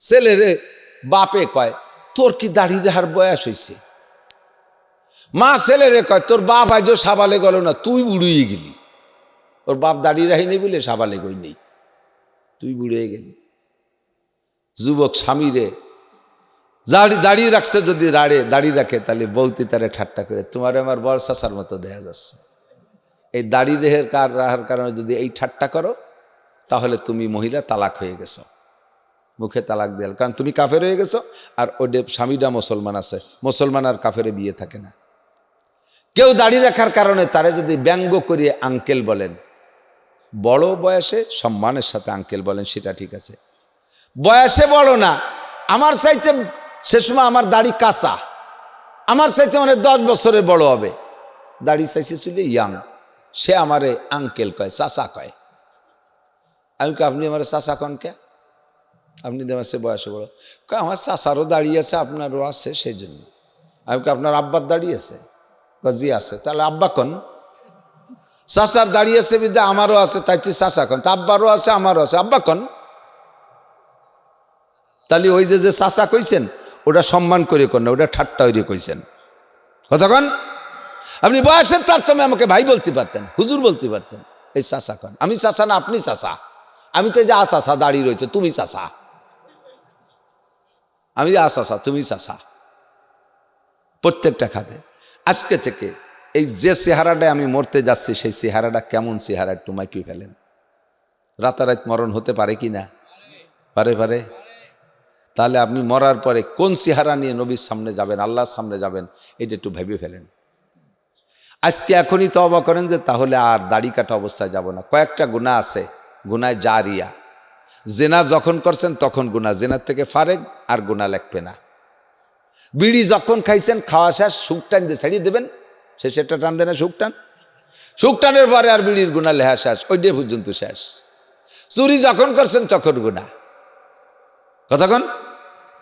ছেলেরে বাপে কয় তোর কি দাড়ি দেহার বয়স হয়েছে? মা ছেলেরে কয় তোর বাপ আজও সাবালে গেল না, তুই বুড়িয়ে গেলি। ওর বাপ দাঁড়িয়ে রাখিনি বলে সাবালে গই নেই, তুই বুড়িয়ে গেলি। যুবক স্বামীরে দাঁড়িয়ে রাখছে, যদি দাড়ি রাখে তাহলে বলতে তারে ঠাট্টা করে তোমার আমার বড় চাচার মতো দেখা যাচ্ছে। এই দাড়ি দেহের রাখার কারণে যদি এই ঠাট্টা করো তাহলে তুমি মহিলা তালাক হয়ে গেছো, মুখে তালাক দেয়াল, কারণ তুমি কাফের হয়ে গেছো। আর ওদের স্বামীটা মুসলমান আছে, মুসলমান আর কাফেরে বিয়ে থাকে না। কেউ দাড়ি রাখার কারণে তারে যদি ব্যঙ্গ করিয়ে আঙ্কেল বলেন, বড় বয়সে সম্মানের সাথে আঙ্কেল বলেন, সেটা ঠিক আছে। বয়সে বড় না, আমার চাইতে সে সময় আমার দাড়ি কাঁচা, আমার চাইতে মানে 10 বছরের বড় হবে, দাড়ি চাইছে ছিল ইয়াং, সে আমারে আঙ্কেল কয়, চাচা কয়। আমি কে আপনি আমার চাচা কন কে? আপনি দেওয়া সে বয়সে বড়, আমার চাচারও দাঁড়িয়ে আছে আপনারও আছে, সেই জন্য। আমি কে আপনার আব্বার দাঁড়িয়ে আছে? জি আছে। তাহলে আব্বা কন। চাচার দাঁড়িয়ে আছে বিদ্যা আমারও আছে, তাইতে চাচা কন। তা আব্বারও আছে আমারও আছে, আব্বা কন। তাহলে ওই যে চাচা কইছেন ওটা সম্মান করে কন না, ওটা ঠাট্টা হইরে কইছেন। কথা কন। আপনি বয়সের তারতম্যে আমাকে ভাই বলতে পারতেন, হুজুর বলতে পারতেন, এই চাচা কন। আমি চাচা না আপনি চাচা, আমি তো যে চাচা দাঁড়িয়ে রয়েছে, তুমি চাচা। আমি যে চাচা তুমি চাচা, প্রত্যেকটা খাতে। আজকে থেকে এই যে চেহারাটায় আমি মরতে যাচ্ছি, সেই চেহারাটা কেমন চেহারা একটু মাইপি ফেলেন। রাতারাত মরণ হতে পারে কি না? পারে পারে। তাহলে আপনি মরার পরে কোন চেহারা নিয়ে নবীর সামনে যাবেন, আল্লাহর সামনে যাবেন, এটা একটু ভেবে ফেলেন। আজকে এখনই তওবা করেন যে তাহলে আর দাড়ি কাটা অবস্থায় যাব না। কয়েকটা গুনাহ আছে, গুনাহ জারিয়া। জেনা যখন করছেন তখন গুনাহ, জেনার থেকে ফারেক, আর গুনাহ লাগবে না। বিড়ি যখন খাইছেন, খাওয়া শেষ, সুখ টান দিয়ে ছাড়িয়ে দেবেন, সে সেটা টান দেয় না, সুখ টান। সুখ টানের পরে আর বিড়ির গুনাহ লেহা শেষ, ওই ডে পর্যন্ত শেষ। চুরি যখন করছেন তখন গুনাহ, কতক্ষণ।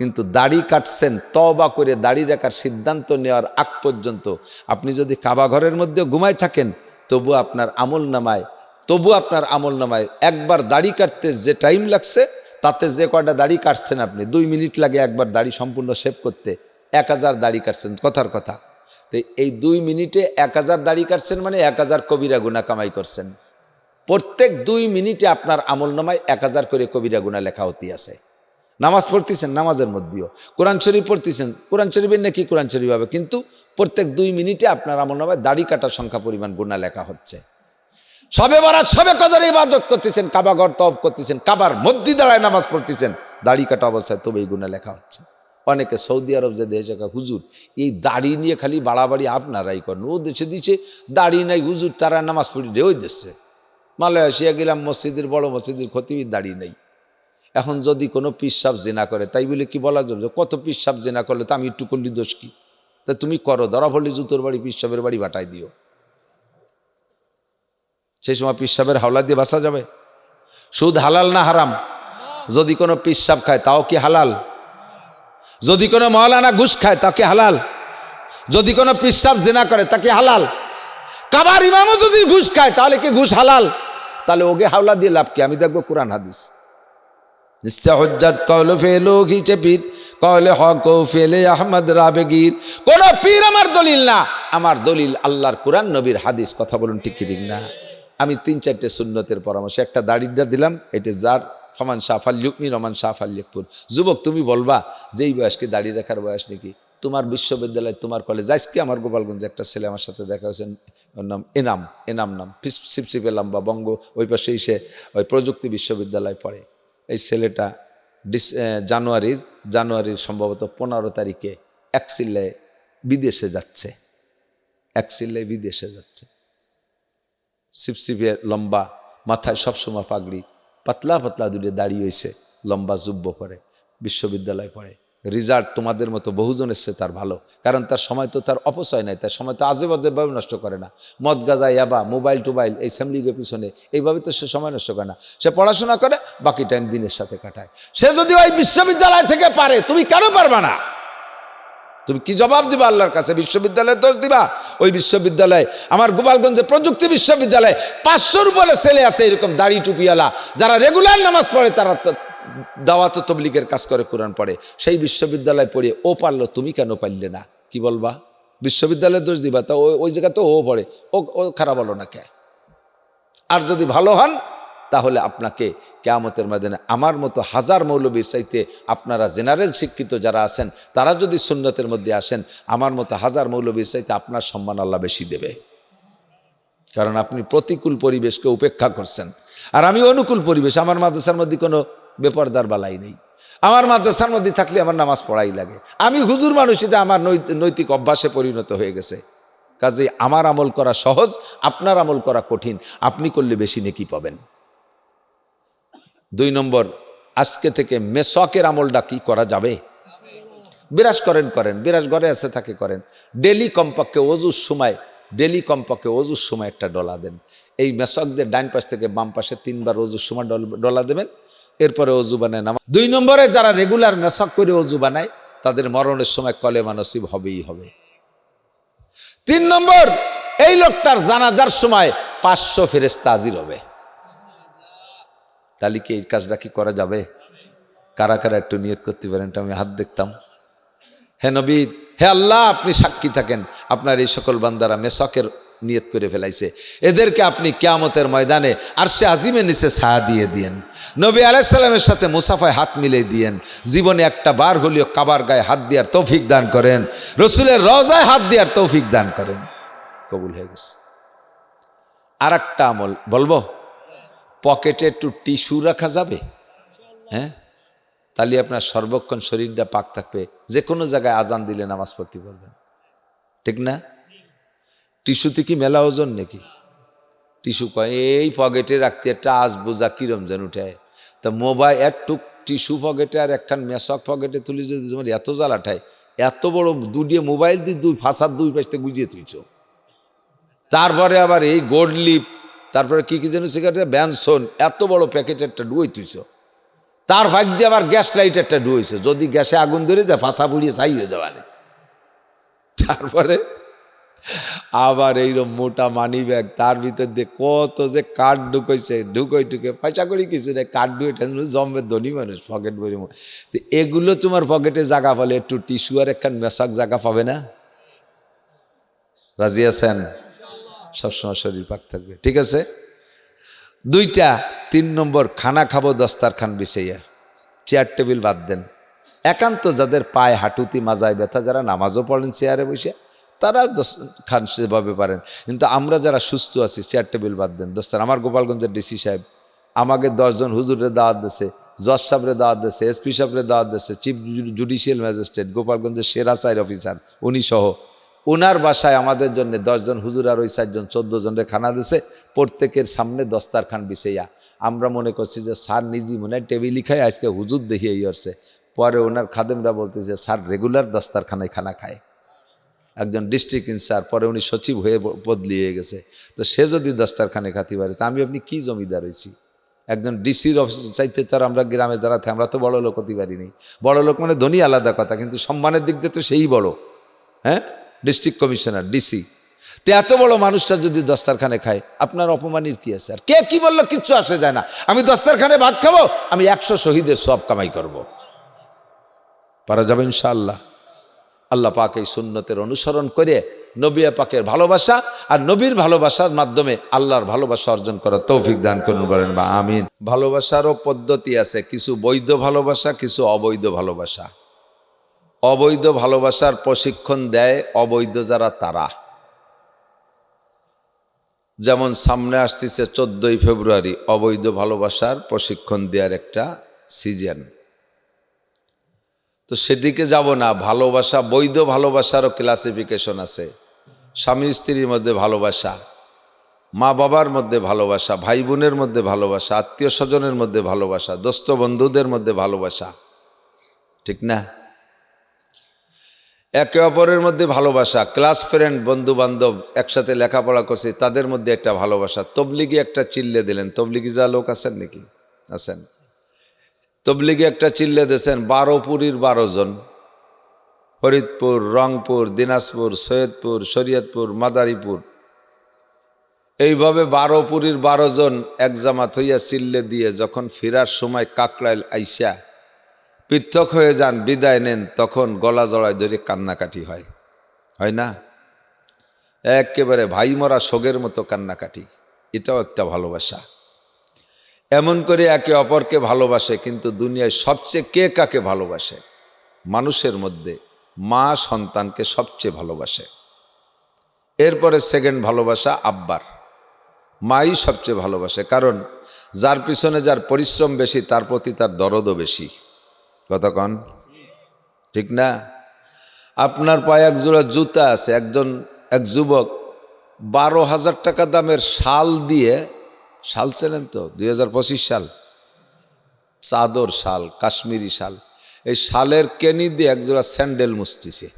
কিন্তু দাড়ি কাটছেন, তওবা করে দাড়ি রাখার সিদ্ধান্ত নেওয়ার আগ পর্যন্ত আপনি যদি কাবা ঘরের মধ্যে ঘুমায় থাকেন, তবু আপনার আমল নামায় একবার দাড়ি কাটতে যে টাইম লাগছে, তাতে যে কয়টা দাড়ি কাটছেন আপনি, 2 মিনিট লাগে একবার দাড়ি সম্পূর্ণ শেভ করতে, 1000 দাড়ি কাটছেন। কথার কথা। তো এই 2 মিনিটে 1000 দাড়ি কাটছেন মানে 1000 কবিরা গুনাহ কামাই করছেন। প্রত্যেক 2 মিনিটে আপনার আমল নামায় 1000 করে কবিরা গুনাহ লেখা হতে আছে। নামাজ পড়তেছেন, নামাজের মধ্যেও কোরআন শরীফ পড়তেছেন, কোরআন শরীফের নাকি কোরআন শরীফ হবে, কিন্তু প্রত্যেক 2 মিনিটে আপনার আমল নামায় দাড়ি কাটার সংখ্যা পরিমাণ গুনাহ লেখা হচ্ছে। সবে বরাত সবে কদর ইবাদত করতেছেন, কাবা ঘর তওয়াফ করতেছেন, কাবার মধ্যে দাঁড়ায় নামাজ পড়তেছেন, দাড়ি কাটা অবস্থায়, তবে এই গুনাহ লেখা হচ্ছে। অনেকে সৌদি আরব যে দেশে, হুজুর এই দাড়ি নিয়ে খালি বাড়াবাড়ি আপনারাই করেন, ও দেশে দিচ্ছে দাড়ি নাই হুজুর, তারা নামাজ পড়ি রে। ওই দেশে মালয়েশিয়া গেলাম, মসজিদের বড় মসজিদের খতিবের দাড়ি নেই। এখন যদি কোনো পিসাব জেনা করে, তাই বলে কি বলা যাবে কত পিসাব জেনা করলে তো আমি একটু করলি দোষ কি? তা তুমি করো, ধরা পড়লে জুতোর বাড়ি পিসাবের বাড়ি বাটাই দিও। সেই সময় পিসাবের হাওলা দিয়ে বাঁচা যাবে? সুদ হালাল না হারাম? যদি কোনো পিসাব খায় তাও কি হালাল? যদি কোনো মাওলানা ঘুষ খায় তা কি হালাল? যদি কোনো পিসাব জেনা করে তা কি হালাল? কাবার ইমামও যদি ঘুষ খায় তাহলে কি ঘুষ হালাল? তাহলে ওকে হাওলা দিয়ে লাভ কি? আমি দেখবো কোরআন হাদিস। কোন পীর আমার দলিল না, আমার দলিল আল্লাহর কোরআন, নবীর হাদিস। কথা বলুন ঠিক কি ঠিক না? আমি 3-4টে সুন্নতের পরামর্শ, একটা দাড়িটা দিলাম, এটা যার ফমান শাফাল ইউকমি রমান শাফাল ইয়কুর। যুবক তুমি বলবা যে এই বয়সকে দাড়ি রাখার বয়স নাকি? তোমার বিশ্ববিদ্যালয়, তোমার কলেজ। আজকে আমার গোপালগঞ্জে একটা ছেলে আমার সাথে দেখা হয়েছেন, ওর নাম এনাম নাম, সিপসিপে লম্বা, বঙ্গ ওই পাশে সে ওই প্রযুক্তি বিশ্ববিদ্যালয় পড়ে। এই ছেলেটা জানুয়ারির সম্ভবত 15 তারিখে এক চিল্লায় বিদেশে যাচ্ছে, সিপসিপে লম্বা, মাথায় সবসময় পাগড়ি, পাতলা পাতলা দুটো দাড়ি হয়েছে, লম্বা জুব্ব পরে, বিশ্ববিদ্যালয় পড়ে। রিজাল্ট তোমাদের মতো বহুজন এসছে তার ভালো, কারণ তার সময় তো তার অপচয় নাই, তার সময় তো আজে বাজেভাবে নষ্ট করে না। মদ গাঁজা ইয়াবা মোবাইল টোবাইল এই স্যামলিগের পিছনে এইভাবে তো সে সময় নষ্ট করে না। সে পড়াশোনা করে, বাকি টাইম দিনের সাথে কাটায়। সে যদি ওই বিশ্ববিদ্যালয় থেকে পারে, তুমি কেন পারবা না? তুমি কি জবাব দিবা আল্লাহর কাছে? বিশ্ববিদ্যালয়ের দোষ দিবা? ওই বিশ্ববিদ্যালয়, আমার গোপালগঞ্জে প্রযুক্তি বিশ্ববিদ্যালয়, 500-র উপরে ছেলে আছে এরকম দাড়ি টুপিওয়ালা, যারা রেগুলার নামাজ পড়ে, তারা দাওয়াত তবলিগের কাজ করে, কোরআন পড়ে, সেই বিশ্ববিদ্যালয় পড়ে ও পারলো, তুমি কেন পারলে না? কি বলবা? বিশ্ববিদ্যালয়ে দোষ দিবা? তা ওই জায়গাতে ও পড়ে, ও খারাপ হলো না কে? আর যদি ভালো হন তাহলে আপনাকে কিয়ামতের ময়দানে আমার মতো হাজার মৌলবীর চাইতে আপনারা জেনারেল শিক্ষিত যারা আছেন তারা যদি সুন্নতের মধ্যে আসেন, আমার মতো হাজার মৌলবীর চাইতে আপনার সম্মান আল্লাহ বেশি দেবে। কারণ আপনি প্রতিকূল পরিবেশকে উপেক্ষা করছেন, আর আমি অনুকূল পরিবেশ। আমার মাদ্রাসার মধ্যে কোনো বেপরদার বালাই নেই। আমার মাদ্রাসার মধ্যে থাকলে আমার নামাজ পড়াই লাগে। আমি হুজুর মানুষ, এটা আমার নৈতিক অভ্যাসে পরিণত হয়ে গেছে। কাজেই আমার আমল করা সহজ, আপনার আমল করা কঠিন। আপনি করলে বেশি নেকি পাবেন। 2 নম্বর, আজকে থেকে মেসওয়াকের আমলটা কি করা যাবে? বিরাজ করেন, বিরাজ ঘরে আছে থাকে করেন। ডেলি কমপক্ষে অজুর সময় একটা ডলা দেন। এই মেসওয়াক দিয়ে ডাইন পাশ থেকে বাম পাশে 3 বার অজুর সময় ডলা দেবেন, এরপরে অজু বানায় নামাজ। 2 নম্বরে, যারা রেগুলার মেসওয়াক করে অজু বানায় তাদের মরণের সময় কলেমা নসিব হবেই হবে। 3 নম্বর, এই লোকটার জানাজার সময় 500 ফেরেশতা হাজির হবে। তাহলে কি এই কাজটা কি করা যাবে? কারা কারা একটু নিয়ত করতে পারেন? আমি হাত দেখতাম। হে নবী, হে আল্লাহ, আপনি সাক্ষী থাকেন, আপনার এই সকল বান্দারা মেসওয়াকের নিয়ত করে ফেলাইছে, এদেরকে আপনি কিয়ামতের ময়দানে আরশে আজিমের নিচে ছায়া দিয়ে দিয়েন। নবী আলাইহিস সালামের সাথে মুসাফায় হাত মিলিয়ে দিয়েন। জীবনে একটা বার হলেও কাবার গায়ে হাত দেওয়ার তৌফিক দান করেন, রসুলের রওজায় হাত দেওয়ার তৌফিক দান করেন। কবুল হয়ে গেছে। আর একটা আমল বলবো, পকেটে একটু টিস্যু রাখা যাবে? হ্যাঁ, তাহলে আপনার সর্বক্ষণ শরীরটা পাক থাকবে, যে কোনো জায়গায় আজান দিলে নামাজ পড়তে পারবেন, ঠিক না? টিস্যুতে কি মেলা ওজন নাকি? টিস্যু কয় এই পকেটে রাখতে একটা আজ বোঝা কিরম যেন উঠে। তা মোবাইল একটু টিস্যু পকেটে আর একখান মেসক পকেটে তুলি, যদি তোমার এত জ্বালাঠায়, এত বড় দুটিয়ে মোবাইল দিয়ে 2 ফাঁসার 2 পাশে গুজিয়ে তুইছ। তারপরে আবার এই গোল্ড লিপ, তারপরে কি যেন সিগারেট ব্যানসন, এত বড় প্যাকেট একটা ডুয়ে তুইছ। তার ভাগ দিয়ে আবার গ্যাস লাইট একটা ডুয়েছে, যদি গ্যাসে আগুন ধরে যায় ফাঁসা পুড়িয়ে ছাই হয়ে যাবে। তারপরে আবার এইরকম মোটা মানি ব্যাগ, তার ভিতর দিয়ে কত যে কাঠ ঢুকাইছে, ঢুকে পয়সা করি কিছু নেই, কাঠ ঢুকে জম্মের ধনী মানুষ, পকেট ভরে। তো এগুলো তোমার পকেটে জায়গা পালে একটু টিস্যু আর একখান মেশাক জায়গা পাবে না? রাজি আছেন? সবসময় শরীর পাক থাকবে, ঠিক আছে? 2টা। 3 নম্বর, খানা খাবো দস্তারখান বিছাইয়া, চেয়ার টেবিল বাদ দেন। একান্ত যাদের পায়ে হাঁটুতি মাজায় ব্যথা, যারা নামাজও পড়েন চেয়ারে বসে, তারা খান সেভাবে পারেন। কিন্তু আমরা যারা সুস্থ আছি, চেয়ার টেবিল বাদ দেন দোস্তার। আমার গোপালগঞ্জের ডিসি সাহেব আমাকে 10 জন হুজুরের দাওয়াত দিয়েছে, জজ সাহেবরে দাওয়াত দিয়েছে, এসপি সাহেবরে দাওয়াত দিয়েছে, চিফ জুডিশিয়াল ম্যাজিস্ট্রেট, গোপালগঞ্জের সেরা সাইর অফিসার উনি সহ, ওনার বাসায় আমাদের জন্য 10 জন হুজুর আর ওই 4 জন 14 জনের খানা দিছে, প্রত্যেকের সামনে দস্তারখান বিছাইয়া। আমরা মনে করছি যে স্যার নিজেই মনে হয় টেবিলই খায়, আজকে হুজুর দেখিয়ে আসছে। পরে ওনার খাদেমরা বলতেছে স্যার রেগুলার দস্তারখানায় খানা খায়। একজন ডিস্ট্রিক্ট ইনচার্জ, পরে উনি সচিব হয়ে বদলি হয়ে গেছে। তো সে যদি দস্তারখানে খাতে পারে, তা আমি আপনি কি জমিদার হয়েছি? একজন ডিসির অফিস চাইতে তার আমরা গ্রামে যারা থাকে, আমরা তো বড় লোক হতে পারিনি। বড় লোক মানে ধনী আলাদা কথা, কিন্তু সম্মানের দিক দিয়ে তো সেই বড়। হ্যাঁ, ডিস্ট্রিক্ট কমিশনার, ডিসি। তো এত বড় মানুষটা যদি দস্তারখানে খায়, আপনার অপমানের কি আছে? আর কে কি বললো কিচ্ছু আসে যায় না। আমি দস্তারখানে ভাত খাবো, আমি 100 শহীদের সব কামাই করব। পারা যাবে ইনশাআল্লাহ। আল্লাহ পাক এই সুন্নতের অনুসরণ করে নবী পাকের ভালোবাসা আর নবীর ভালোবাসার মাধ্যমে আল্লাহর ভালোবাসা অর্জন করার তৌফিক দান করুন, বলেন বা আমিন। ভালোবাসারও পদ্ধতি আছে, কিছু বৈধ ভালোবাসা, কিছু অবৈধ ভালোবাসা। অবৈধ ভালোবাসার প্রশিক্ষণ দেয় অবৈধ যারা, তারা। যেমন সামনে আসতেছে 14ই ফেব্রুয়ারি, অবৈধ ভালোবাসার প্রশিক্ষণ দেওয়ার একটা সিজন। তো সেদিকে যাব না। ভালোবাসা, বৈধ ভালোবাসারও ক্লাসিফিকেশন আছে। স্বামী স্ত্রীর মধ্যে ভালোবাসা, মা বাবার মধ্যে ভালোবাসা, ভাই বোনের মধ্যে ভালোবাসা, আত্মীয় স্বজনের মধ্যে ভালোবাসা, দোস্ত বন্ধুদের মধ্যে ভালোবাসা, ঠিক না? একে অপরের মধ্যে ভালোবাসা, ক্লাস ফ্রেন্ড, বন্ধু বান্ধব, একসাথে লেখাপড়া করছে, তাদের মধ্যে একটা ভালোবাসা। তবলিগি একটা চিল্লে দিলেন, তবলিগি যা লোক আছেন নাকি? আছেন? তবলিগি একটা চিল্লে দিয়েছেন, 12 পুরীর 12 জন, ফরিদপুর, রংপুর, দিনাজপুর, সৈয়দপুর, শরীয়তপুর, মাদারীপুর, এইভাবে 12 পুরীর 12 জন এক জামাত হইয়া চিল্লে দিয়ে যখন ফেরার সময় কাকড়াইল আইসা পৃথক হয়ে যান, বিদায় নেন, তখন গলা জড়ায় ধরে কান্নাকাটি হয়, হয় না? একেবারে ভাই মরা শোকের মতো কান্নাকাটি। এটাও একটা ভালোবাসা। এমন করে একে অপরকে ভালোবাসে। কিন্তু দুনিয়ায় সবচেয়ে কে কাকে ভালোবাসে? মানুষের মধ্যে মা সন্তানকে সবচেয়ে ভালোবাসে। এরপরে সেকেন্ড ভালোবাসা আব্বার, মাই সবচেয়ে ভালোবাসে। কারণ যার পিছনে যার পরিশ্রম বেশি তার প্রতি তার দরদও বেশি। কতক্ষণ ঠিক না? আপনার পায়ে এক জোড়া জুতা আছে, এক যুবক 12,000 টাকা দামের শাল দিয়ে, শাল চেনেন তো, 2025 সাল, চাদর শাল, কাশ্মীরি শাল, এই শালের কেনি দিয়ে এক জোড়া স্যান্ডেল মুছতিছে।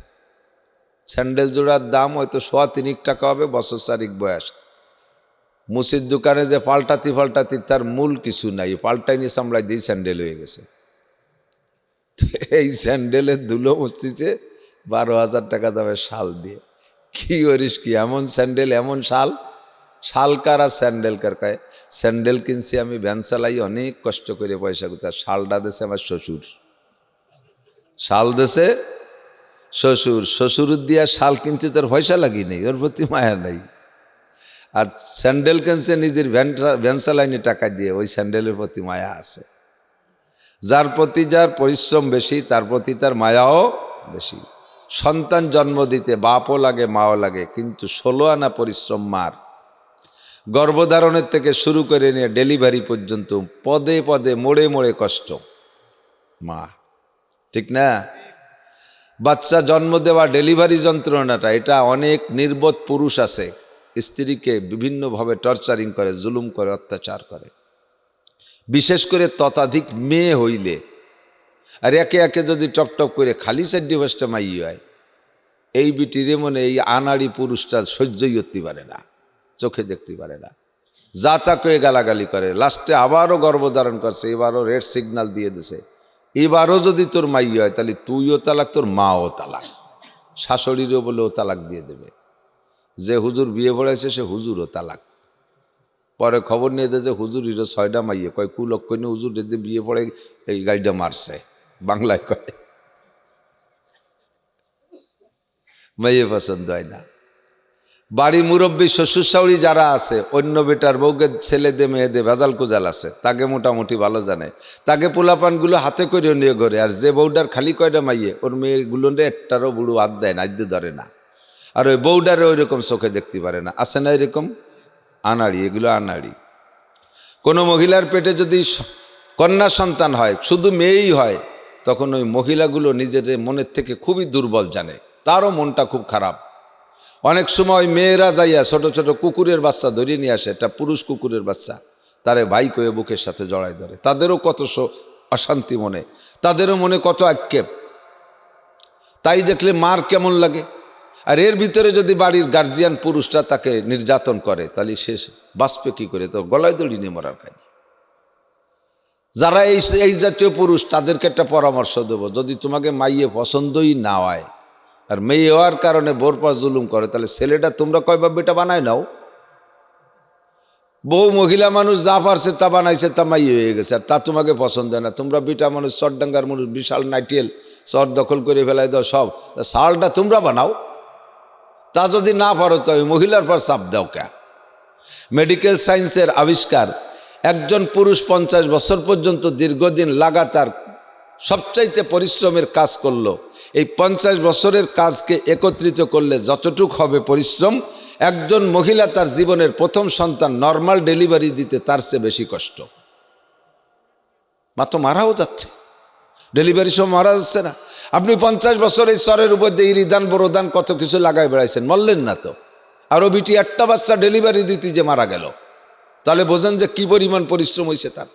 স্যান্ডেল জোড়ার দাম হয়তো 3.25 টাকা হবে, বছর 4 বয়স। মুসির দোকানে যে পাল্টাতি তার মূল কিছু নাই, পাল্টাই নিয়ে সামলাই দিয়ে স্যান্ডেল হয়ে গেছে। এই স্যান্ডেলের ধুলো মুছতিছে 12,000 টাকা দামের শাল দিয়ে। কি করিস কি, এমন স্যান্ডেল এমন শাল, শাল কার আর স্যান্ডেল কার? কয় স্যান্ডেল কিনছি আমি ভ্যান চালাই অনেক কষ্ট করে পয়সা কোথায়, শালটা দেশে আমার শ্বশুর, শাল দেশে শ্বশুর, শ্বশুর দিয়া শাল কিনতে তোর পয়সা লাগি নেই, ওর প্রতি মায়া নাই। আর স্যান্ডেল কিনছে নিজের ভ্যান চালাইনি টাকা দিয়ে, ওই স্যান্ডেলের প্রতি মায়া আছে। যার প্রতি যার পরিশ্রম বেশি তার প্রতি তার মায়াও বেশি। সন্তান জন্ম দিতে বাপও লাগে মাও লাগে, কিন্তু 16 আনা পরিশ্রম মার। গর্ভধারণের থেকে শুরু করে নিয়ে ডেলিভারি পর্যন্ত পদে পদে মোড়ে মোড়ে কষ্ট মা, ঠিক না? বাচ্চা জন্ম দেওয়া, ডেলিভারি যন্ত্রণাটা, এটা অনেক নির্বোধ পুরুষ আছে, স্ত্রীকে বিভিন্নভাবে টর্চারিং করে, জুলুম করে, অত্যাচার করে। বিশেষ করে ততাধিক মেয়ে হইলে, আর একে একে যদি টপ করে খালি সাইড ডিভোর্সটা মাই হয়, এই বিটিরে মনে এই আনাড়ি পুরুষটা সহ্যই করতে পারে না, চোখে দেখতে পারে না, যা তা কয়ে গালাগালি করে। লাস্টে আবারও গর্ভধারণ করছে, এবারও রেড সিগন্যাল দিয়ে দিছে, এবারও যদি তোর মাই হয় তাহলে তুইও তালাক, তোর মাও তালাক, শাশুড়িরও বলেও তালাক দিয়ে দেবে। যে হুজুর বিয়ে পড়াইছে সে হুজুরও তালাক। পরে খবর নিয়ে দেয় যে হুজুরিরও 6টা মাইয়ে, কয় কুলক্ষ নিয়ে হুজুর যে বিয়ে পড়ে এই গাড়িটা মারছে, বাংলায় কয়। মাইয়ে পছন্দ হয় না। বাড়ি মুরব্বী শ্বশুর শাশুড়ি যারা আছে, অন্য বেটার বউকে ছেলেদে মেয়েদে ভেজাল কুজাল আছে, তাকে মোটামুটি ভালো জানে, তাকে পোলাপানগুলো হাতে করে নিয়ে ঘরে। আর যে বউডার খালি কয়টা মাইয়ে, ওর মেয়েগুলো একটারও বুড়ো হাত দেয় না, আদ্য ধরে না। আর ওই বউডারে ওই রকম চোখে দেখতে পারে না, আছে না এরকম আনাড়ি, এগুলো আনাড়ি। কোনো মহিলার পেটে যদি কন্যা সন্তান হয়, শুধু মেয়েই হয়, তখন ওই মহিলাগুলো নিজের মনের থেকে খুবই দুর্বল জানে, তারও মনটা খুব খারাপ। অনেক সময় মেয়েরা যাইয়া ছোট ছোট কুকুরের বাচ্চা ধরিয়ে নিয়ে আসে, একটা পুরুষ কুকুরের বাচ্চা, তারে ভাই কয়ে বুকের সাথে জড়াই ধরে। তাদেরও কত অশান্তি মনে, তাদেরও মনে কত আক্ষেপ। তাই দেখলে মার কেমন লাগে। আর এর ভিতরে যদি বাড়ির গার্জিয়ান পুরুষটা তাকে নির্যাতন করে, তাহলে সে বাঁচবে কি করে? তো গলায় দড়ি নিয়ে মরার খাই। যারা এই জাতীয় পুরুষ, তাদেরকে একটা পরামর্শ দেবো, যদি তোমাকে মাইয়ে পছন্দই না হয় আর মেয়ে হওয়ার কারণে বোর পর জুলুম করে, তাহলে ছেলেটা তোমরা কয়বার বেটা বানায় নাও। বউ মহিলা মানুষ যা পারছে তা বানাইছে, তা মাইয়ে হয়ে গেছে, আর তা তোমাকে পছন্দ হয় না। তোমরা বিটা মানুষ, চরডাঙ্গার মানুষ, বিশাল নাইটিয়েল চর দখল করে ফেলাই দাও সব, শালটা তোমরা বানাও। তা যদি না পারো তো ওই মহিলার পর চাপ দাও কে? মেডিকেল সায়েন্সের আবিষ্কার, একজন পুরুষ 50 বছর পর্যন্ত দীর্ঘদিন লাগাতার সবচাইতে পরিশ্রমের কাজ করলো। এই 50 বছরের কাজকে একত্রিত করলে যতটুক হবে পরিশ্রম, একজন মহিলা তার জীবনের প্রথম সন্তান নর্মাল ডেলিভারি দিতে তার চেয়ে বেশি কষ্ট। মা তো মারাও যাচ্ছে, ডেলিভারির সময় মারা যাচ্ছে না। আপনি 50 বছর এই চরের উপর দিয়ে ইরিদান বড়দান কত কিছু লাগাই বেড়াইছেন, মরলেন না তো। আরও বিটি একটা বাচ্চা ডেলিভারি দিতে যে মারা গেল, তাহলে বোঝেন যে কি পরিমাণ পরিশ্রম হয়েছে তার।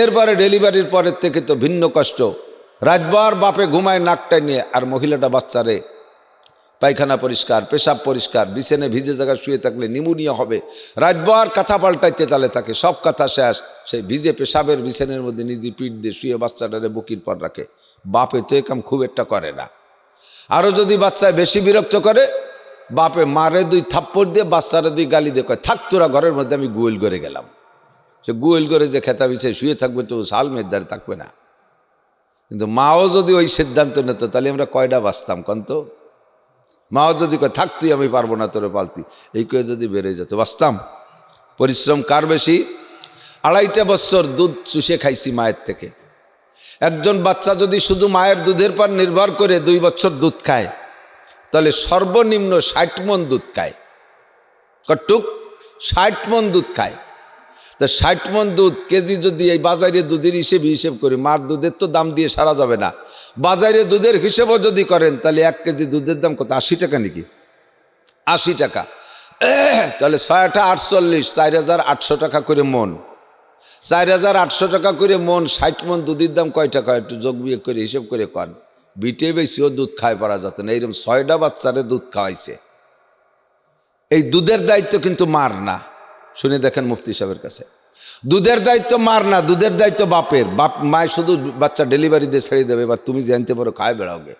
এরপরে ডেলিভারির পরের থেকে তো ভিন্ন কষ্ট। রাতবার বাপে ঘুমায় নাকটাই নিয়ে, আর মহিলাটা বাচ্চারে পায়খানা পরিষ্কার, পেশাব পরিষ্কার, বিছানে ভিজে জায়গায় শুয়ে থাকলে নিমোনিয়া হবে, রাতবার কাঁথা পাল্টাইতে তালে থাকে, সব কাঁথা শেষ, সেই ভিজে পেশাবের বিছানের মধ্যে নিজে পিঠ দিয়ে শুয়ে বাচ্চাটারে বুকির পর রাখে। বাপে তো এ কাম খুব একটা করে না। আরও যদি বাচ্চায় বেশি বিরক্ত করে, বাপে মারে 2 থাপ্পড় দিয়ে বাচ্চারা 2 গালি দিয়ে কয় থাক তোরা ঘরের মধ্যে, আমি গোয়েল করে গেলাম। সে গোয়েল করে যে খেতা বিছায় শুয়ে থাকবে তো শাল মেয়ের থাকবে না। কিন্তু মাও যদি ওই সিদ্ধান্ত নিত তাহলে আমরা কয়টা বাঁচতাম কন্ত? মাও যদি কয় থাক তুই, আমি পারবো না তোরে পালতি, এই কয়ে যদি বেড়ে যেত, বাঁচতাম? পরিশ্রম কার বেশি? 2.5 বছর দুধ চুষে খাইছি মায়ের থেকে। একজন বাচ্চা যদি শুধু মায়ের দুধের পর নির্ভর করে 2 বছর দুধ খায়, তাহলে সর্বনিম্ন 60 মণ দুধ খায়। কটুক? 60 মণ দুধ খায়। তা 60 মণ দুধ কেজি যদি এই বাজারে দুধের হিসেব করি, মার দুধের তো দাম দিয়ে সারা যাবে না, বাজারে দুধের হিসেবও যদি করেন তাহলে 1 কেজি দুধের দাম কত? 80 টাকা নাকি? 80 টাকা। তাহলে 6 × 8 = 48, 4800 টাকা করে মন। 4800 টাকা করে মন, 60 মণ দুধের দাম কয় টাকা? একটু যোগ বিয়োগ করে হিসেব করে কন। বিটে বেশিও দুধ খায় পারা যেত না। এইরকম 6টা বাচ্চারে দুধ খাওয়াইছে। এই দুধের দায়িত্ব কিন্তু মার না। শুনে দেখেন মুফতি সাহেবের কাছে, দুধের দায়িত্ব মার না, দুধের দায়িত্ব বাপের। বাপ মায় শুধু বাচ্চা ডেলিভারি দিয়ে ছেড়ে দেবে, এবার তুমি জানতে পারো খায় বেড়াওগে।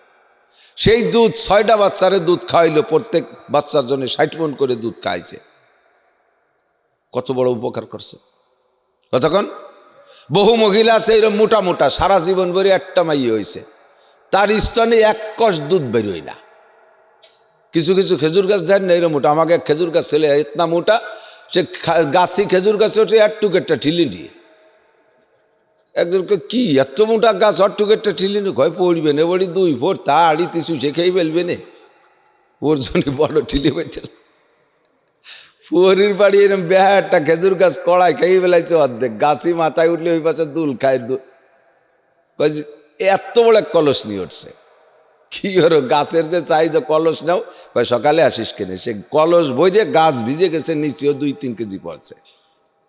সেই দুধ 6টা বাচ্চারে দুধ খাওয়াইলো, প্রত্যেক বাচ্চার জন্য 60 মণ করে দুধ খাইছে। কত বড় উপকার করছে কতক্ষণ? বহু মহিলা আছে এরকম মোটা মোটা, সারা জীবন ভরে একটা মাই হয়েছে, তার স্তনে 1 কষ দুধ বেরোয় না। কিছু কিছু খেজুর গাছ দেন না এরকম মোটা। আমাকে এক খেজুর গাছ ছেলে এতনা মোটা, সে গাছি খেজুর গাছে ওঠে 1 টুকেরটা ঠিলি নিয়ে। একজনকে কি এত মোটা গাছ 1 টুকেরটা ঠিলি নিয়ে? ভয় পড়বে না, বড়ি 2 ফুট, তা আড়ি তিসু সে খেয়ে ফেলবে না, ওর জন্য বড় ঠিলি হয়েছিল। ফুয়ারির বাড়ি এরকম বেহা একটা খেজুর গাছ কড়াই খেয়ে ফেলাইছে অর্ধেক, গাছি মাথায় উঠলে ওই পাশে দুল খায়। এত বড় এক কলস নিয়ে উঠছে। কি হলো গাছের যে চাই যে কলস নাও, সকালে আসিস কেনে, সে কলস বইয়ে গাছ ভিজে গেছে, নিচেও 2-3 কেজি পড়ছে।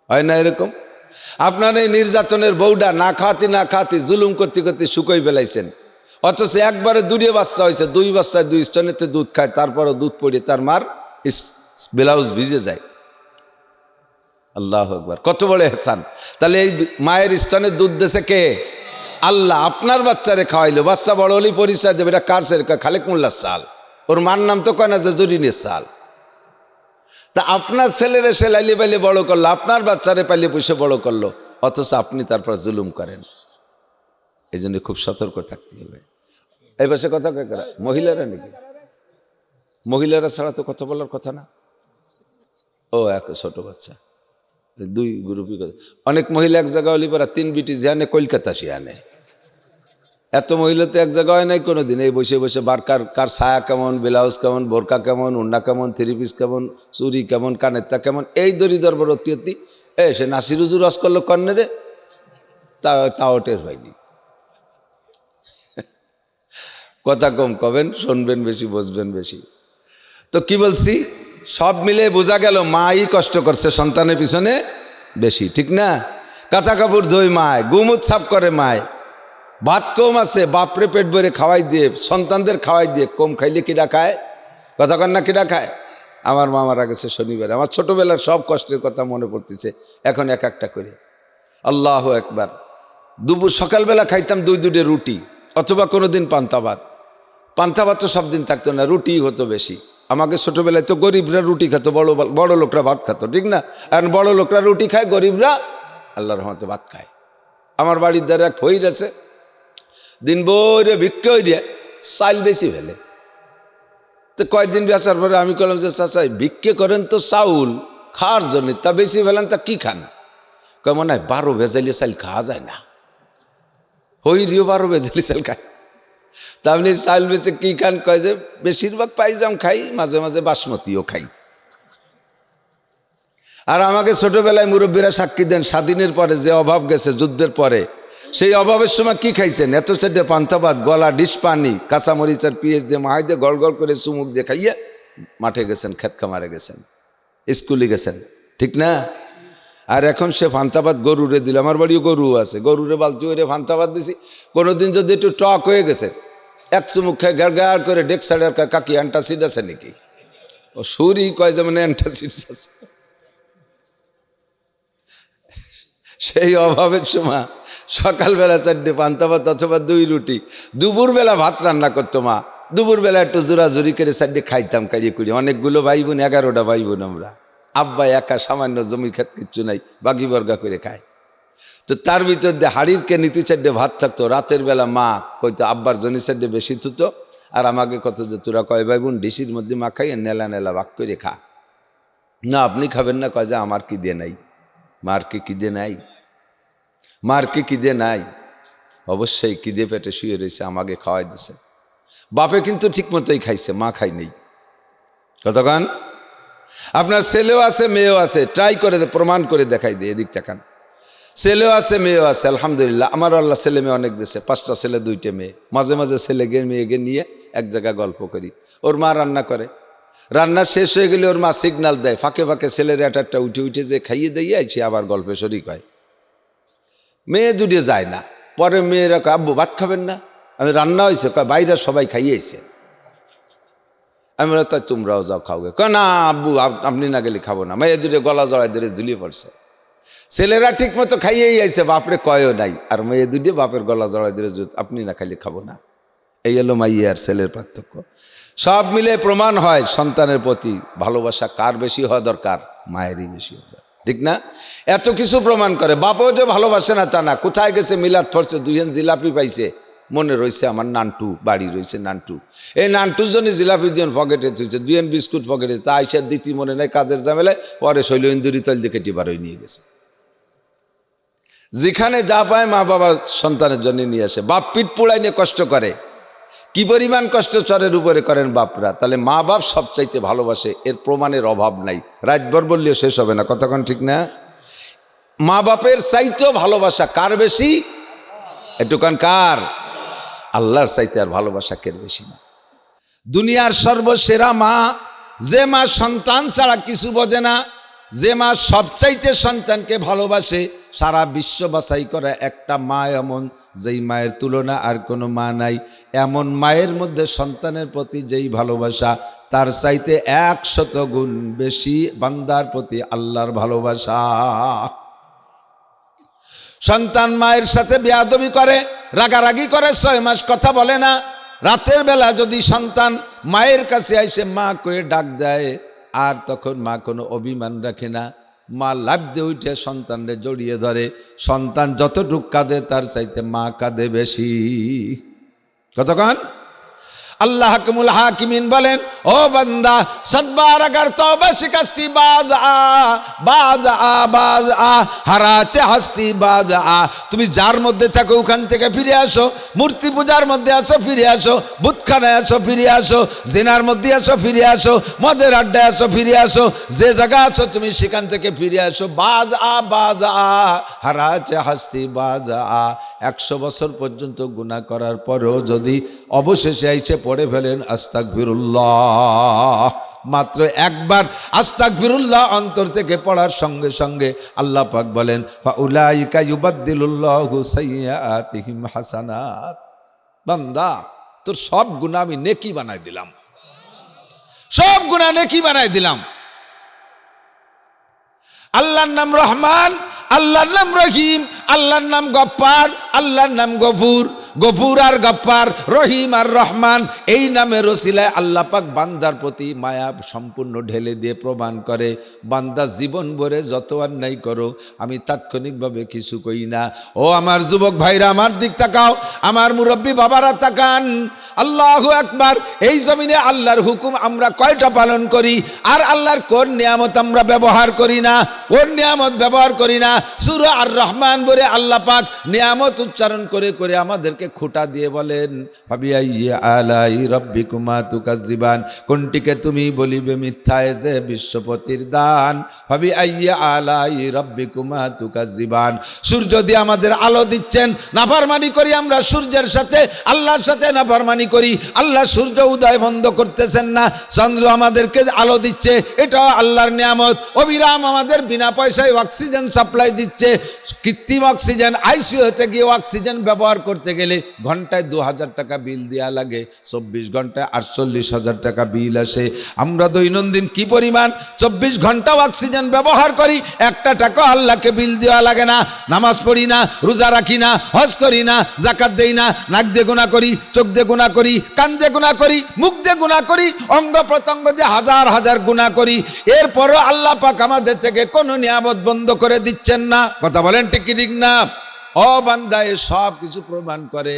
হয় না এরকম? আপনার এই নির্যাতনের বউডা না খাওয়াতে জুলুম করতে করতে শুকোই ফেলাইছেন, অথচ একবারে 2 বাচ্চা হয়েছে, 2 বাচ্চায় 2 স্তনেতে দুধ খায়, তারপরও দুধ পড়ে তার মার ব্লাউজ ভিজে যায়। আল্লাহু আকবার, কত বড় ইহসান! তাহলে এই মায়ের স্তনে দুধ দেশে কে? আল্লাহ। আপনার বাচ্চারে খাওয়াইলো, বাচ্চা বড় হলেই পরিচয় দেবে, এটা কার ছেলে? খালেক মোল্লার সাল। ওর মার নাম তো কয় না যে জরিনের সাল। তা আপনার ছেলেরে সে লাইলে পাইলে বড় করলো, আপনার বাচ্চারে পাইলে পুষে বড় করলো, অথচ আপনি তারপর জুলুম করেন। এই জন্য খুব সতর্ক থাকতে হবে। এই পাশে কথা কারা? মহিলারা নাকি? মহিলারা ছাড়া তো কথা বলার কথা না। ও এক ছোট বাচ্চা, 2 গ্রুপই। অনেক মহিলা এক জায়গা হলি পারা 3 বিটি জানে কলকাতা সে আনে। এত মহিলা তো এক জায়গা হয় নাই কোনোদিন। এই বসে বসে কার ছায়া কেমন, ব্লাউজ কেমন, বোরকা কেমন, উন্না কেমন, 3 পিস কেমন, চুরি কেমন, কানেরটা কেমন, এই দড়ি দরবার অতি অতি সে নাসিরুজুর রস করলো কর্নেরে, তাও টের হয়নি। কথা কম কবেন, শুনবেন বেশি, বসবেন বেশি। তো কি বলছি, সব মিলে বোঝা গেল মাই কষ্ট করছে সন্তানের পিছনে বেশি, ঠিক না? কাঁথা কাপড় ধোয় মায়, গুমুত সাফ করে মায়, ভাত কম আছে বাপরে পেট ভরে খাওয়াই দিয়ে, সন্তানদের খাওয়াই দিয়ে। কম খাইলে কিরা খায়? কথা কন না, কিরা খায়? আমার মা মারা গেছে শনিবারে, আমার ছোটবেলার সব কষ্টের কথা মনে পড়তেছে এখন এক একটা করে। আল্লাহু আকবার। দুপুর সকালবেলা খাইতাম 2-2 রুটি, অথবা কোনোদিন পান্তা ভাত। পান্তা ভাত তো সব দিন থাকতো না, রুটি হতো বেশি। আমাকে ছোটবেলায় তো গরিবরা রুটি খেত, বড় লোকরা ভাত খেত, ঠিক না? এখন বড় লোকরা রুটি খায়, গরিবরা আল্লাহর রহমতে ভাত খায়। আমার বাড়ির দ্বারা এক ফইর আছে, দিন বইরে ভিক্ষে হইরে চাইল বেশি ফেলে। তো কয়েকদিন বেচার পরে আমি বললাম যে চাচা ভিক্ষে করেন তো চাউল খাওয়ার জন্য, তা বেশি ফেলেন তা কি খান? কয় মনে হয় 12 ভেজালি চাইল খাওয়া যায় না। হইরিও 12 ভেজালি চাইল খায়। তা আপনি চাইল বেচে কি খান? কয় যে বেশিরভাগ পাইজাম খাই, মাঝে মাঝে বাসমতিও খাই। আর আমাকে ছোটবেলায় মুরব্বীরা সাক্ষী দেন, স্বাধীনের পরে যে অভাব গেছে যুদ্ধের পরে, সেই অভাবের সময় কি খাইছেন? এত সেটে পান্তা ভাত, গলা ডিশ পানি, কাঁচামরিচার পিঁয়াজ দিয়ে মাহাই দিয়ে গড় গড় করে চুমুক দিয়ে খাইয়ে মাঠে গেছেন, ক্ষেত খামারে গেছেন, স্কুলে গেছেন, ঠিক না? আর এখন সে পান্তা ভাত গরুরে দিল। আমার বাড়িও গরু আছে, গরুরে বালতি করে পান্তা ভাত দিছি। কোনোদিন যদি একটু টক হয়ে গেছে, এক চুমুক খায় গাড় করে ডেক সাইডের কাকি অ্যান্টাসিড আছে নাকি? ও সুরই কয় যেমন অ্যান্টাসিড আছে। সেই অভাবের সময় সকালবেলা 4টে পান্তা ভাত অথবা 2 রুটি, দুপুরবেলা ভাত রান্না করতো মা, দুপুরবেলা একটু জোরাজুরি করে সাইডে খাইতাম কারিয়ে করি, অনেকগুলো ভাই বোন, 11টা ভাই বোন আমরা। আব্বা একা সামান্য জমি খেত কিচ্ছু নাই, বাকি বর্গা করে খায়। তো তার ভিতর দিয়ে হাড়ির কে নীতি চারটে ভাত থাকতো। রাতের বেলা মা কইতো আব্বার জনি চারটে বেশি থুতো, আর আমাকে কত যে তোরা কয় ভাই বোন ডিসির মধ্যে মা খাইয়ে নেলা নেলা ভাগ করে খা। না আপনি খাবেন না, কয় যে আমার কি দিয়ে নাই, মারকে কি দিয়ে নাই, মারকে কি দিয়ে নাই। অবশ্যই কিদে পেটে শুয়ে রয়েছে, আমাকে খাওয়াই দিছে। বাপে কিন্তু ঠিক মতোই খাইছে, মা খাই নেই। কতক্ষণ আপনার ছেলেও আছে মেয়েও আছে, ট্রাই করে প্রমাণ করে দেখাই দিয়ে, এদিক তাকান। ছেলেও আছে মেয়েও আছে, আলহামদুলিল্লাহ। আমার আল্লাহ ছেলে মেয়ে অনেক দিয়েছে, 5টা ছেলে 2টে মেয়ে। মাঝে মাঝে ছেলেকে মেয়েকে নিয়ে এক জায়গায় গল্প করি। ওর মা রান্না করে, রান্না শেষ হয়ে গেলে ওর মা সিগন্যাল দেয়, ফাঁকে ফাঁকে ছেলের একটা উঠে উঠে যে খাইয়ে দিয়ে আইছে, আবার গল্পে শরিক হয়। মেয়ে দুটে যায় না। পরে মেয়েরা কয় আব্বু ভাত খাবেন না? আমি রান্না হয়েছে, কয় বাইরে সবাই খাইয়েছে। আমি বলি তাই তোমরাও যাও খাওগে। কয় না আব্বু আপনি না গেলে খাবো না। মেয়ে দুটো গলা জড়াই ধরে ঝুলিয়ে পড়ছে। ছেলেরা ঠিক মতো খাইয়েই আইছে, বাপরে কয়ও নাই, আর মেয়ে দুটো বাপের গলা জড়াই ধরে আপনি না খাইলে খাবো না। এই হলো মাইয়া আর ছেলের পার্থক্য। সব মিলে প্রমাণ হয় সন্তানের প্রতি ভালোবাসা কার বেশি হওয়া দরকার, মায়েরই বেশি হওয়া দরকার, ঠিক না? এত কিছু প্রমাণ করে। বাপও যে ভালোবাসে না তা না। কোথায় গেছে মিলাদ পড়ছে, 2 জিলাপি পাইছে, মনে রয়েছে আমার নানটু বাড়ি রয়েছে, নানটু এই নানটুর জন্য জিলাপি দিয়ে পকেটে তুলছে, 2 বিস্কুট পকেটে, তা আইসার দিতি মনে নেই, কাজের ঝামেলায় পরে শৈল ইন্দুরি তল দিয়ে কেটে বারোই নিয়ে গেছে। যেখানে যা পায় মা বাবার সন্তানের জন্য নিয়ে আসে। বাপ পিঠ পোড়াই নিয়ে কষ্ট করে, কি পরিমাণ কষ্ট চরের উপরে করেন বাপরা। তাহলে মা বাপ সবচাইতে ভালোবাসে, এর প্রমাণের অভাব নাই। রাতভর বললেও শেষ হবে না, কতক্ষণ ঠিক না? মা বাপের চাইতেও ভালোবাসা কার বেশি? এটুকান কার? আল্লাহর চাইতে আর ভালোবাসা কের বেশি না। দুনিয়ার সর্বসেরা মা, যে মা সন্তান ছাড়া কিছু বোঝে না, যে মা সবচাইতে সন্তানকে ভালোবাসে। সারা বিশ্ব বাছাই করা একটা মা এমন, যেই মায়ের তুলনা আর কোনো মা নাই। এমন মায়ের মধ্যে সন্তানের প্রতি যেই ভালোবাসা, তার চাইতে 100 গুণ বেশি বান্দার প্রতি আল্লাহর ভালোবাসা। সন্তান মায়ের সাথে বেয়াদবি করে, রাগারাগি করে, 6 মাস কথা বলে না। রাতের বেলা যদি সন্তান মায়ের কাছে এসে মা কয়ে ডাক দেয়, আর তখন মা কোনো অভিমান রাখে না। মা লাফ দিয়ে উঠে সন্তানকে জড়িয়ে ধরে। সন্তান যতটুক কাঁদে তার চাইতে মা কাঁদে বেশি। কতক্ষণ? আল্লাহ হাকিমুল হাকিমিন বলেন, ও বান্দা, 7 বার अगर तौबा शिकस्ती बाज आ হারাতে হাসতি বাজ আ। তুমি যার মধ্যে থাকো ওখান থেকে ফিরে আসো। মূর্তি পূজার মধ্যে আসো, ফিরে আসো। বুতখানায় আসো, ফিরে আসো। জিনার মধ্যে আসো, ফিরে আসো। মদের আড্ডায় আসো, ফিরে আসো। যে জায়গা আছো তুমি সেখান থেকে ফিরে আসো। বাজ আ হারাতে হাসতি বাজ আ। 100 বছর পর্যন্ত গুনাহ করার পরেও যদি অবশেষে আইসে পড়ে ফেলেন আস্তাগফিরুল্লাহ, মাত্র একবার আস্তাগফিরুল্লাহ অন্তর থেকে পড়ার সঙ্গে সঙ্গে আল্লাহ পাক বলেন, ফাউলাইকা ইউবাদদিলুল্লাহু সাইয়্যাতিহিম হাসানাত। বান্দা, তোর সব গুনাহ আমি নেকি বানাই দিলাম, সব গুনাহ নেকি বানাই দিলাম। আল্লাহর নাম রহমান, আল্লাহর নাম রহিম, আল্লাহর নাম গফফার, আল্লাহর নাম গফুর। গফুর আর গফফার, রহিম আর রহমান, এই নামের ওসিলায় আল্লাহ পাক বান্দার প্রতি মায়া সম্পূর্ণ ঢেলে দিয়ে প্রমাণ করে, বান্দা জীবন ভরে যত অন্যায় করো আমি তাৎক্ষণিকভাবে কিছু কই না। ও আমার যুবক ভাইরা, আমার দিক তাকাও, আমার মুরব্বী বাবারা তাকান। আল্লাহু আকবার। এই জমিনে আল্লাহর হুকুম আমরা কয়টা পালন করি, আর আল্লাহর কোন নিয়ামত আমরা ব্যবহার করি না, কোন নিয়ামত ব্যবহার করি না। সূরা আর রহমান বলে আল্লাহ পাক নিয়ামত উচ্চারণ করে করে আমাদেরকে খোঁটা দিয়ে বলেন, ফাবিআইয়ি আলাই রাব্বিকুমা তুকাজ্জিবান। কোনটিকে তুমি বলিবে মিথ্যায় যে বিশ্বপতির দান। ফাবিআইয়ি আলাই রাব্বিকুমা তুকাজ্জিবান। সূর্য দিয়ে আমাদের আলো দিচ্ছেন, নাফরমানি করি আমরা সূর্যের সাথে, আল্লাহর সাথে নাফরমানি করি। আল্লাহ সূর্য উদয় বন্ধ করতেছেন না, চন্দ্র আমাদেরকে আলো দিচ্ছে, এটাও আল্লাহর নিয়ামত। অবিরাম আমাদের বিনা পয়সায় অক্সিজেন সাপ্লাই দিচ্ছে। কৃত্রিম অক্সিজেন, আইসিইউতে গিয়ে অক্সিজেন ব্যবহার করতে গেলে গেলে ঘন্টায় 2000 টাকা বিল দেওয়া লাগে, 24 ঘন্টায় 48,000 টাকা বিল আসে। আমরা দৈনন্দিন কি পরিমাণ 24 ঘন্টা অক্সিজেন ব্যবহার করি, একটা টাকা আল্লাহকে বিল দেওয়া লাগে না। নামাজ পড়ি না, রোজা রাখি না, হজ করি না, জাকাত দেই না, নাক দিয়ে গুনাহ করি, চোখ দিয়ে গুনাহ করি, কান দিয়ে গুনাহ করি, মুখ দিয়ে গুনাহ করি, অঙ্গ প্রত্যঙ্গ দিয়ে হাজার হাজার গুনাহ করি। এরপরও আল্লাহ পাক আমাদের থেকে কোনো নিয়ামত বন্ধ করে দিচ্ছেন না। কথা বলেন ঠিক কি ঠিক না? ও বান্দা, এ সব কিছু প্রমাণ করে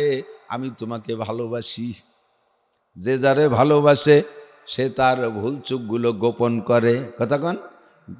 আমি তোমাকে ভালোবাসি। যে যারে ভালোবাসে সে তার ভুল চুকগুলো গোপন করে। কথা কন।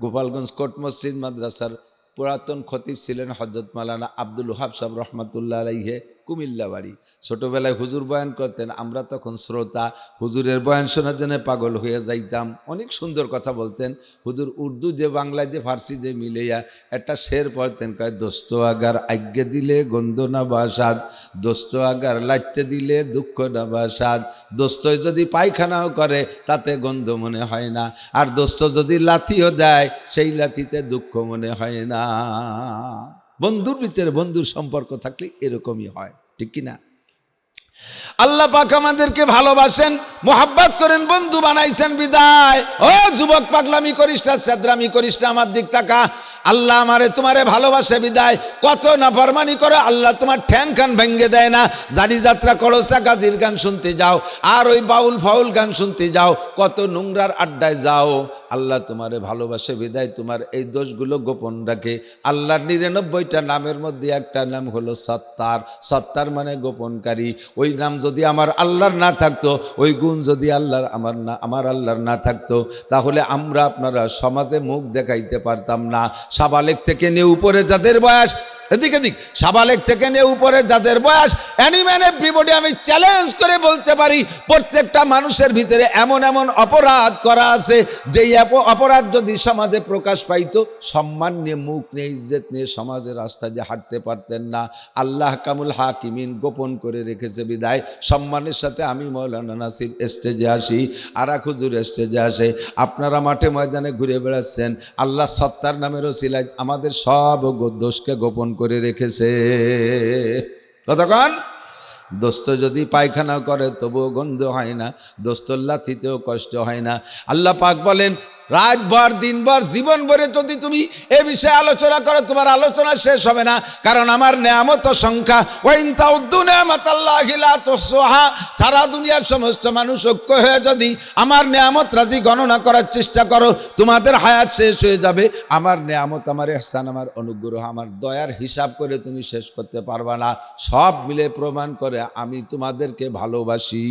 গোপালগঞ্জ কোট মসজিদ মাদ্রাসার পুরাতন খতিব ছিলেন হযরত মাওলানা আব্দুল ওহাব সাহেব রহমাতুল্লাহ আলাইহি, কুমিল্লা বাড়ি। ছোটবেলায় হুজুর বয়ান করতেন, আমরা তখন শ্রোতা, হুজুরের বয়ান শোনার জন্য পাগল হয়ে যাইতাম। অনেক সুন্দর কথা বলতেন হুজুর, উর্দু যে বাংলায় যে ফার্সি যে মিলেয়া একটা শের পড়তেন, কয় দোস্ত আগার আজ্ঞে দিলে গন্ধ না বাসাদ, দোস্ত আগার লাইতে দিলে দুঃখ না বাসাদ। দোস্ত যদি পায়খানাও করে তাতে গন্ধ মনে হয় না, আর দোস্ত যদি লাথিও দেয় সেই লাথিতে দুঃখ মনে হয় না। বন্ধুর ভিতরে বন্ধুর সম্পর্ক থাকলে এরকমই হয়, ঠিক কি না? আল্লাহ পাক আমাদেরকে ভালোবাসেন, মোহাব্বত করেন, বন্ধু বানাইছেন বিদায়। ও যুবক, পাগলামি করিস না, সেদরামি করিস না, আমার দিক তাকা। আল্লাহ আমারে তোমারে ভালোবাসে বিদায় কত নাফরমানি করে আল্লাহ তোমার ঠ্যাং খান ভেঙ্গে দেয় না। জারি যাত্রা করো, গাজির গান শুনতে যাও, আর ওই বাউল ফাউল গান শুনতে যাও, কত নোংরার আড্ডায় যাও। আল্লাহ তোমারে ভালোবাসে বিদায় তোমার এই দোষগুলো গোপন রাখে। আল্লাহর 99টা নামের মধ্যে একটা নাম হলো সত্তার। সত্তার মানে গোপনকারী। ওই নাম যদি আমার আল্লাহর না থাকতো, ওই গুণ যদি আল্লাহর আমার আল্লাহর না থাকতো, তাহলে আমরা আপনারা সমাজে মুখ দেখাইতে পারতাম না। সাবালেক থেকে নিয়ে উপরে যাদের বয়স, এদিকে দিক, সাবালেক থেকে নিয়ে উপরে যাদের বয়স, অ্যানিম্যান এভরিবডি, আমি চ্যালেঞ্জ করে বলতে পারি প্রত্যেকটা মানুষের ভিতরে এমন এমন অপরাধ করা আছে, যেই অপরাধ যদি সমাজে প্রকাশ পাইতো, সম্মান নিয়ে, মুখ নিয়ে, ইজ্জত নিয়ে সমাজের রাস্তা দিয়ে হাঁটতে পারতেন না। আল্লাহ কামুল হাকিমিন গোপন করে রেখেছে বিদায় সম্মানের সাথে আমি মৌলানা নাসির স্টেজে আসি, আর এক হুজুর স্টেজে আসে। আপনারা মাঠে ময়দানে ঘুরে বেড়াচ্ছেন, আল্লাহ সত্তার নামের ওসিলায় আমাদের সব দোষকে গোপন করে রেখেছে। কতক্ষণ দোস্ত যদি পায়খানা করে তবুও গন্ধ হয় না, দোস্তর লাথিতেও কষ্ট হয় না। আল্লাহ পাক বলেন, রাতভর দিনভর জীবন ভরে যদি তুমি এ বিষয়ে আলোচনা করো, তোমার আলোচনা শেষ হবে না। কারণ আমার নেয়ামত সংখ্যা, ওয়াইন তাউদ্দু নিয়ামাতাল্লাহি লা তুহসুহা, সারা দুনিয়ার সমস্ত মানুষ ঐক্য হয়ে যদি আমার নেয়ামত রাজি গণনা করার চেষ্টা করো, তোমাদের হায়াত শেষ হয়ে যাবে। আমার নেয়ামত, আমার ইহসান, আমার অনুগ্রহ, আমার দয়ার হিসাব করে তুমি শেষ করতে পারবা না। সব মিলে প্রমাণ করে আমি তোমাদেরকে ভালোবাসি,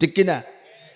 ঠিক কিনা?